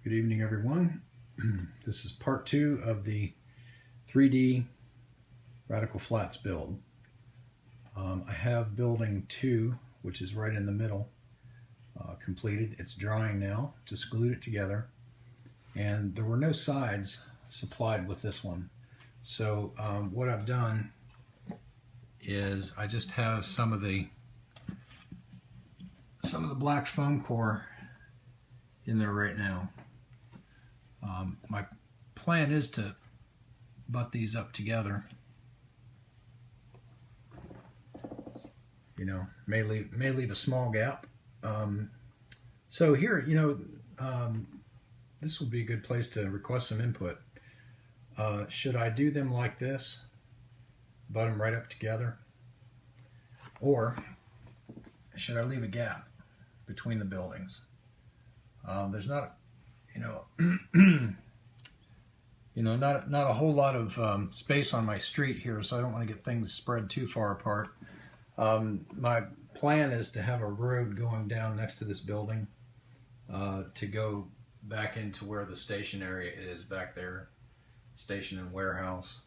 Good evening, everyone. This is part 2 of the 3D Radical Flats build. I have building 2, which is right in the middle, completed. It's drying now. Just glued it together. And there were no sides supplied with this one. So what I've done is I just have some of the black foam core in there right now. My plan is to butt these up together. You know, may leave a small gap. So here, you know, this would be a good place to request some input. Should I do them like this, butt them right up together, or should I leave a gap between the buildings? There's not, not a whole lot of space on my street here, so I don't want to get things spread too far apart. My plan is to have a road going down next to this building to go back into where the station area is back there, station and warehouse.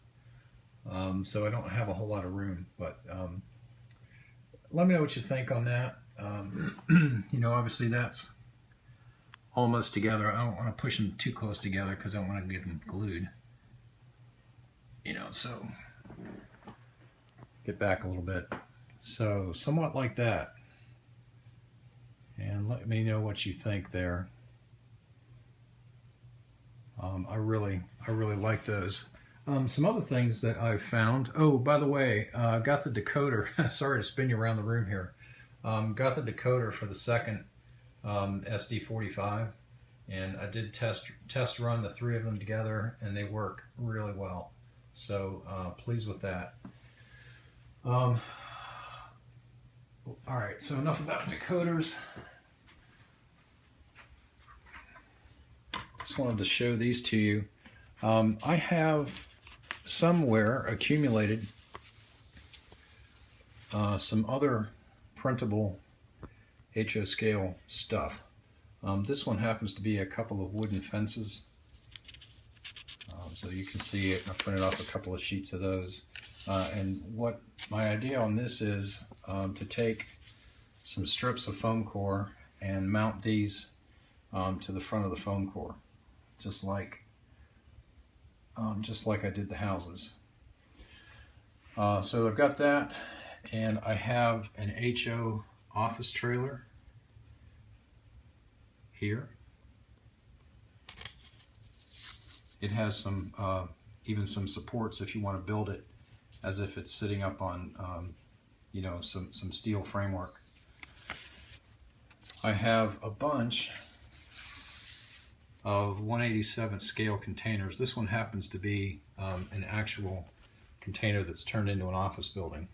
So I don't have a whole lot of room, but let me know what you think on that. Obviously that's almost together. I don't want to push them too close together because I don't want to get them glued. So get back a little bit. So somewhat like that. And let me know what you think there. I really like those. Some other things that I've found. Oh, by the way, got the decoder. Sorry to spin you around the room here. Got the decoder for the second SD45, and I did test run the 3 of them together, and they work really well. So pleased with that. All right, so enough about decoders. Just wanted to show these to you. I have somewhere accumulated some other printable HO scale stuff. This one happens to be a couple of wooden fences. So you can see it. I printed off a couple of sheets of those. And what my idea on this is to take some strips of foam core and mount these to the front of the foam core, just like I did the houses. So I've got that, and I have an HO office trailer here. It has some even some supports if you want to build it as if it's sitting up on some steel framework. I have a bunch of 1/87 scale containers. This one happens to be an actual container that's turned into an office building.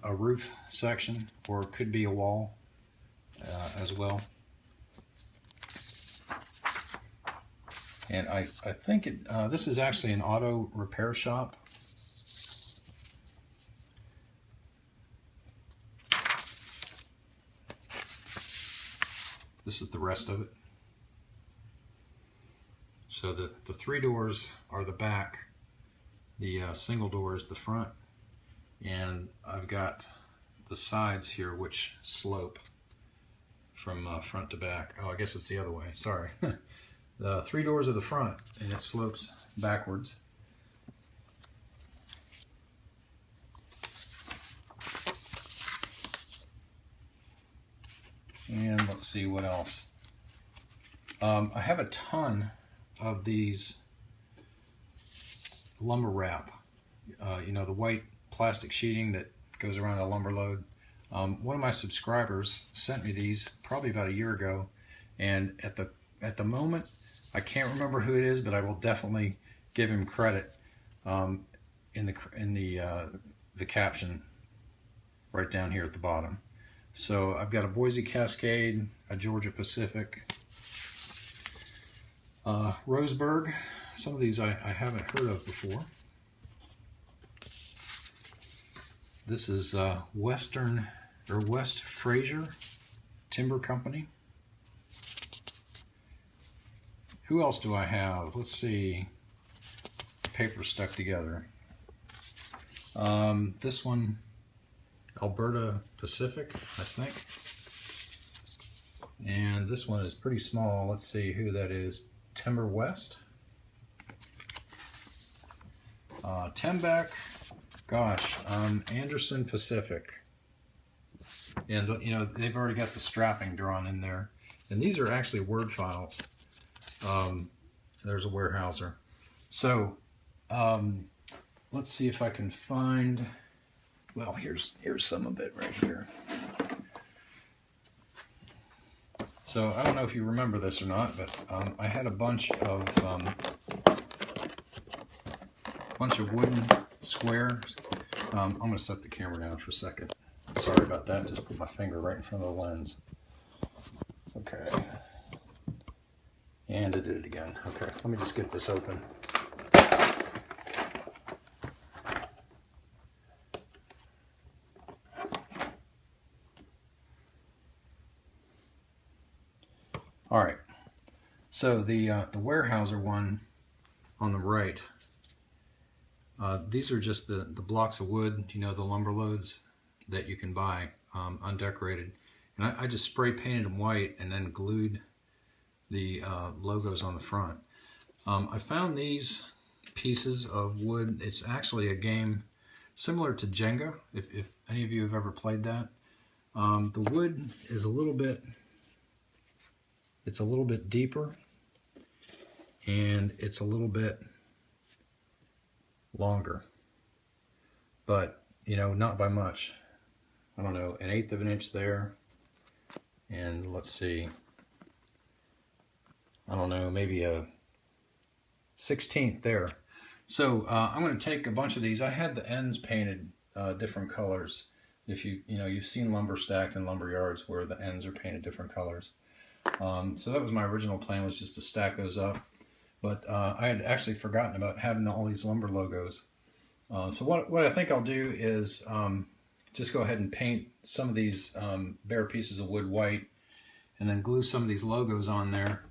A roof section, or it could be a wall as well. And I think this is actually an auto repair shop. This is the rest of it. So the 3 doors are the back, the single door is the front, and I've got the sides here which slope from front to back. Oh, I guess it's the other way, sorry. The 3 doors are the front, and it slopes backwards. And let's see what else. I have a ton of these lumber wrap. The white plastic sheeting that goes around a lumber load. One of my subscribers sent me these probably about a year ago, and at the moment I can't remember who it is, but I will definitely give him credit in the caption right down here at the bottom. So I've got a Boise Cascade, a Georgia Pacific, Roseburg. Some of these I haven't heard of before. This is Western or West Fraser Timber Company. Who else do I have? Let's see. Paper stuck together. This one, Alberta Pacific, I think. And this one is pretty small. Let's see who that is. Timber West. Tembec, gosh, Anderson Pacific. And you know, they've already got the strapping drawn in there. And these are actually Word files. There's a Weyerhaeuser. So let's see if I can find, well, here's some of it right here. So I don't know if you remember this or not, but I had a bunch of wooden squares. I'm going to set the camera down for a second. Sorry about that. Just put my finger right in front of the lens. Okay. And I did it again. Okay, let me just get this open. All right. So the Weyerhaeuser one on the right. These are just the blocks of wood, you know, the lumber loads that you can buy undecorated. And I just spray painted them white and then glued the logos on the front. I found these pieces of wood. It's actually a game similar to Jenga, if any of you have ever played that. The wood is a little bit deeper, and it's a little bit longer, but you know, not by much. I don't know, 1/8 of an inch there, and let's see, I don't know, maybe a 1/16 there. So I'm going to take a bunch of these. I had the ends painted different colors. If you've seen lumber stacked in lumber yards where the ends are painted different colors. So that was my original plan, was just to stack those up. But I had actually forgotten about having all these lumber logos. So what I think I'll do is just go ahead and paint some of these bare pieces of wood white, and then glue some of these logos on there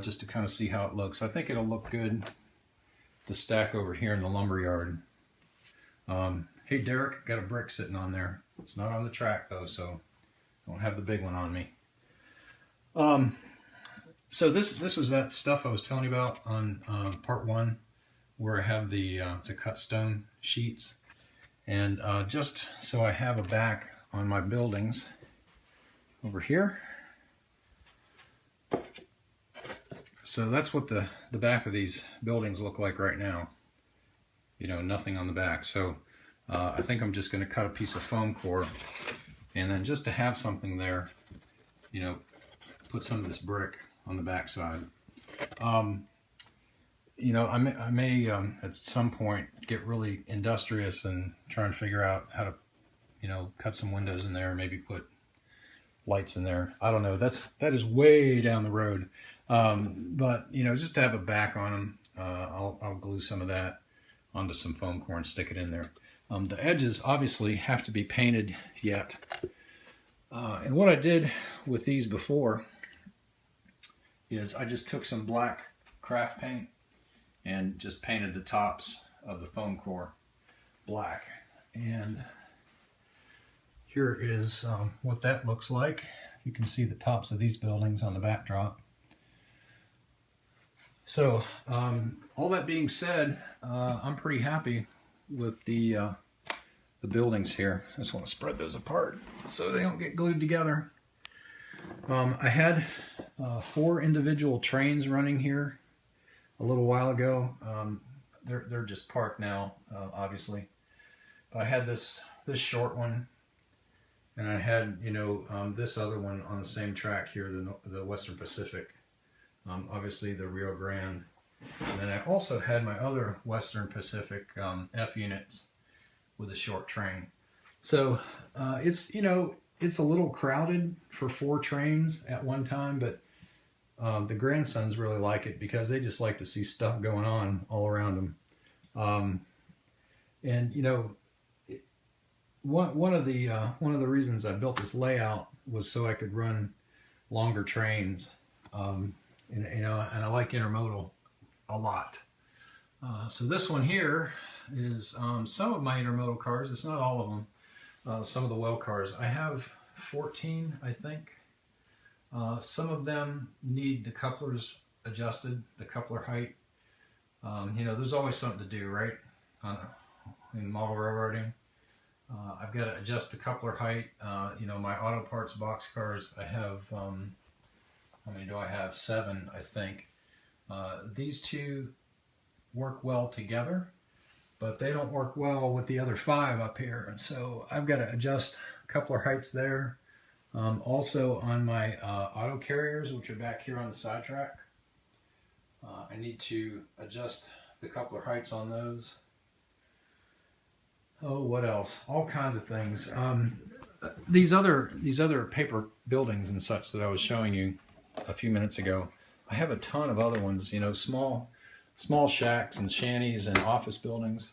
just to kind of see how it looks. I think it'll look good to stack over here in the lumber yard. Hey Derek, got a brick sitting on there. It's not on the track though, so I don't have the big one on me. So this was that stuff I was telling you about on part 1, where I have the cut stone sheets, and just so I have a back on my buildings over here. So that's what the back of these buildings look like right now. You know, nothing on the back. So I think I'm just going to cut a piece of foam core, and then just to have something there, you know, put some of this brick on the back side. You know, I may at some point get really industrious and try and figure out how to, you know, cut some windows in there, maybe put lights in there. I don't know. That is way down the road. But you know, just to have a back on them, I'll glue some of that onto some foam core and stick it in there. The edges obviously have to be painted yet. And what I did with these before is I just took some black craft paint and just painted the tops of the foam core black. And here is what that looks like. You can see the tops of these buildings on the backdrop. So all that being said, I'm pretty happy with the buildings here. I just want to spread those apart so they don't get glued together. I had 4 individual trains running here a little while ago. They're just parked now, obviously. But I had this short one, and I had, you know, this other one on the same track here, the Western Pacific. Obviously the Rio Grande. And then I also had my other Western Pacific F units with a short train. So it's, you know, it's a little crowded for 4 trains at one time, but the grandsons really like it because they just like to see stuff going on all around them. And you know, one of the reasons I built this layout was so I could run longer trains. And, you know, and I like intermodal a lot. So this one here is some of my intermodal cars. It's not all of them. Some of the well cars. I have 14, I think. Some of them need the couplers adjusted, the coupler height. You know, there's always something to do, right? In model railroading. I've got to adjust the coupler height. You know, my auto parts box cars, I have, how many do I have? 7, I think. These two work well together, but they don't work well with the other 5 up here. And so I've got to adjust coupler heights there. Also on my auto carriers, which are back here on the sidetrack, I need to adjust the coupler heights on those. Oh, what else? All kinds of things. These other paper buildings and such that I was showing you a few minutes ago, I have a ton of other ones. You know, small shacks and shanties and office buildings,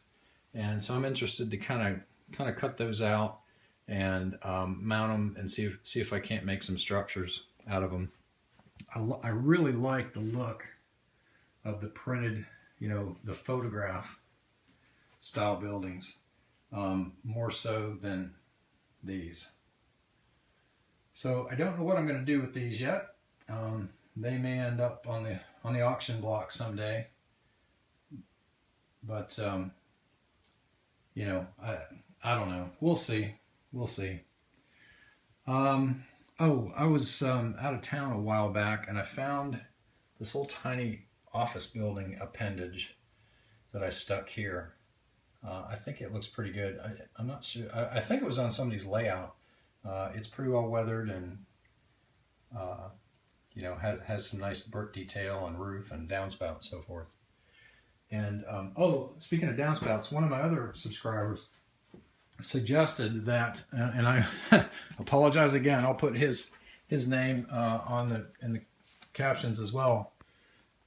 and so I'm interested to kind of cut those out and mount them and see if I can't make some structures out of them. I really like the look of the printed, you know, the photograph style buildings. More so than these. So I don't know what I'm going to do with these yet. They may end up on the auction block someday. But you know, I don't know. We'll see. We'll see. Oh, I was out of town a while back, and I found this little tiny office building appendage that I stuck here. I think it looks pretty good. I'm not sure. I think it was on somebody's layout. It's pretty well weathered and you know, has some nice brick detail on roof and downspout and so forth. And oh, speaking of downspouts, one of my other subscribers suggested that, and I apologize again. I'll put his name in the captions as well.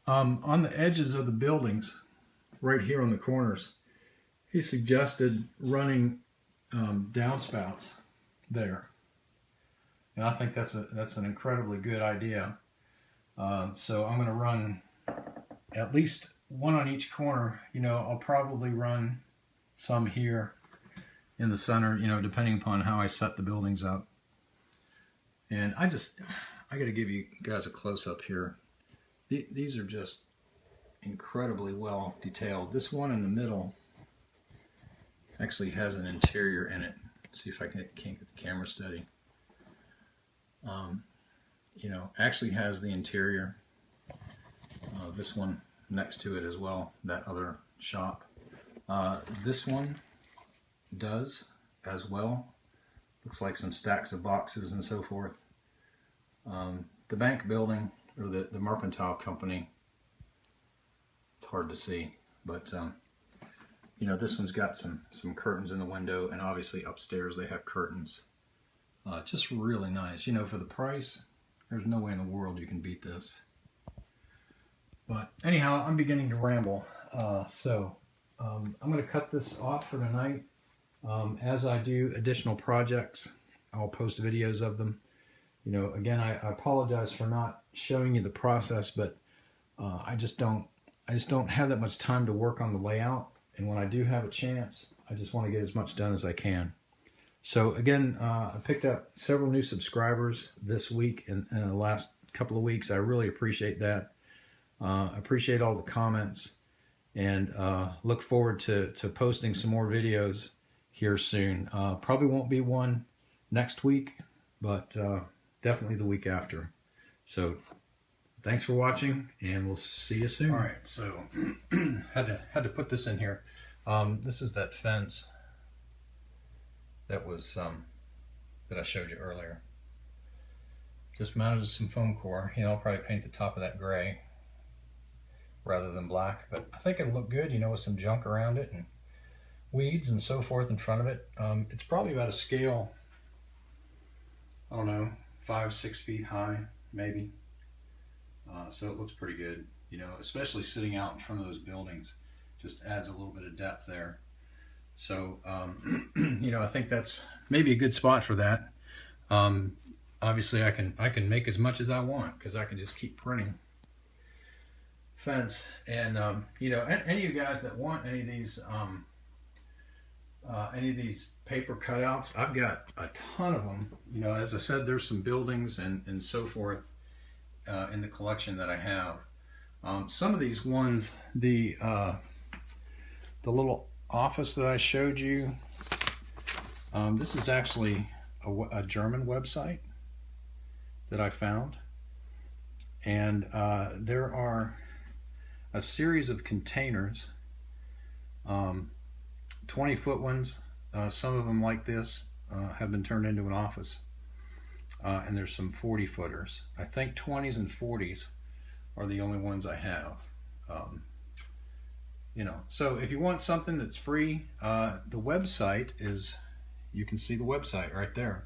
On the edges of the buildings, right here on the corners, he suggested running downspouts there, and I think that's an incredibly good idea. So I'm going to run at least one on each corner. You know, I'll probably run some here in the center, you know, depending upon how I set the buildings up. And I got to give you guys a close-up here. These are just incredibly well detailed. This one in the middle actually has an interior in it. Let's see if I can't get the camera steady. You know, actually has the interior. This one next to it as well, that other shop. This one does as well. Looks like some stacks of boxes and so forth. The bank building, or the mercantile company, it's hard to see, but you know, this one's got some curtains in the window, and obviously upstairs they have curtains. Just really nice. You know, for the price, there's no way in the world you can beat this. But anyhow, I'm beginning to ramble. So I'm going to cut this off for tonight. As I do additional projects, I'll post videos of them. You know, again, I apologize for not showing you the process, but I just don't have that much time to work on the layout. And when I do have a chance, I just want to get as much done as I can. So again, I picked up several new subscribers this week and in the last couple of weeks. I really appreciate that. I appreciate all the comments, and look forward to posting some more videos here soon. Probably won't be one next week, but definitely the week after. So thanks for watching, and we'll see you soon. All right, so had to put this in here. This is that fence that was that I showed you earlier. Just mounted some foam core. You know, I'll probably paint the top of that gray rather than black, but I think it'll look good, you know, with some junk around it and weeds and so forth in front of it. It's probably about a scale, I don't know, 5-6 feet high, maybe. So it looks pretty good, you know, especially sitting out in front of those buildings. Just adds a little bit of depth there. So, you know, I think that's maybe a good spot for that. Obviously, I can make as much as I want because I can just keep printing fence. And you know, any of you guys that want any of these paper cutouts, I've got a ton of them. You know, as I said, there's some buildings and so forth in the collection that I have. Some of these ones, the little office that I showed you, this is actually a German website that I found, and there are a series of containers, 20-foot ones. Some of them like this have been turned into an office, and there's some 40-footers. I think 20s and 40s are the only ones I have. You know, so if you want something that's free, the website is, you can see the website right there.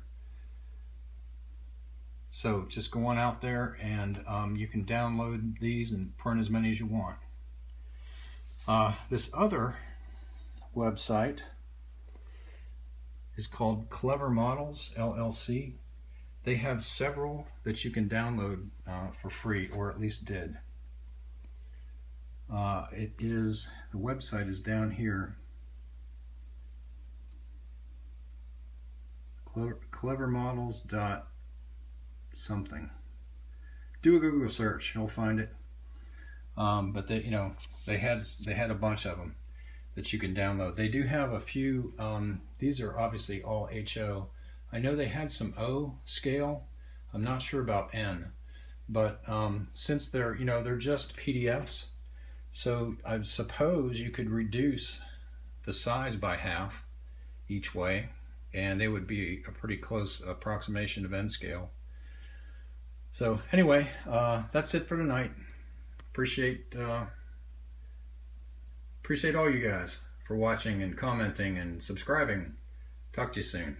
So just go on out there and you can download these and print as many as you want. This other website is called Clever Models LLC. They have several that you can download for free, or at least did. The website is down here. Clevermodels dot something. Do a Google search, you'll find it. But they, you know, they had a bunch of them that you can download. They do have a few. These are obviously all HO. I know they had some O scale. I'm not sure about N, but since they're, you know, they're just PDFs, so I suppose you could reduce the size by half each way, and they would be a pretty close approximation of N scale. So anyway, that's it for tonight. Appreciate all you guys for watching and commenting and subscribing. Talk to you soon.